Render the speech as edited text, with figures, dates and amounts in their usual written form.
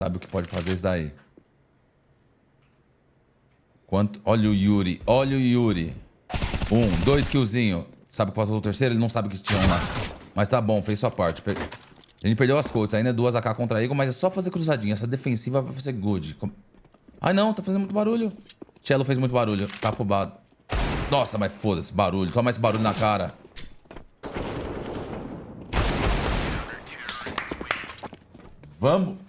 Sabe o que pode fazer isso daí. Quanto... Olha o Yuri. Olha o Yuri. 2 killzinho. Sabe o que passou o terceiro? Ele não sabe que tinha um lá. Mas tá bom, fez sua parte. A gente perdeu as Colts. Ainda é 2 AK contra Eagle, mas é só fazer cruzadinha. Essa defensiva vai ser good. Ai, não. Tá fazendo muito barulho. Cello fez muito barulho. Tá afobado. Nossa, mas foda-se. Barulho. Toma esse barulho na cara. Vamos.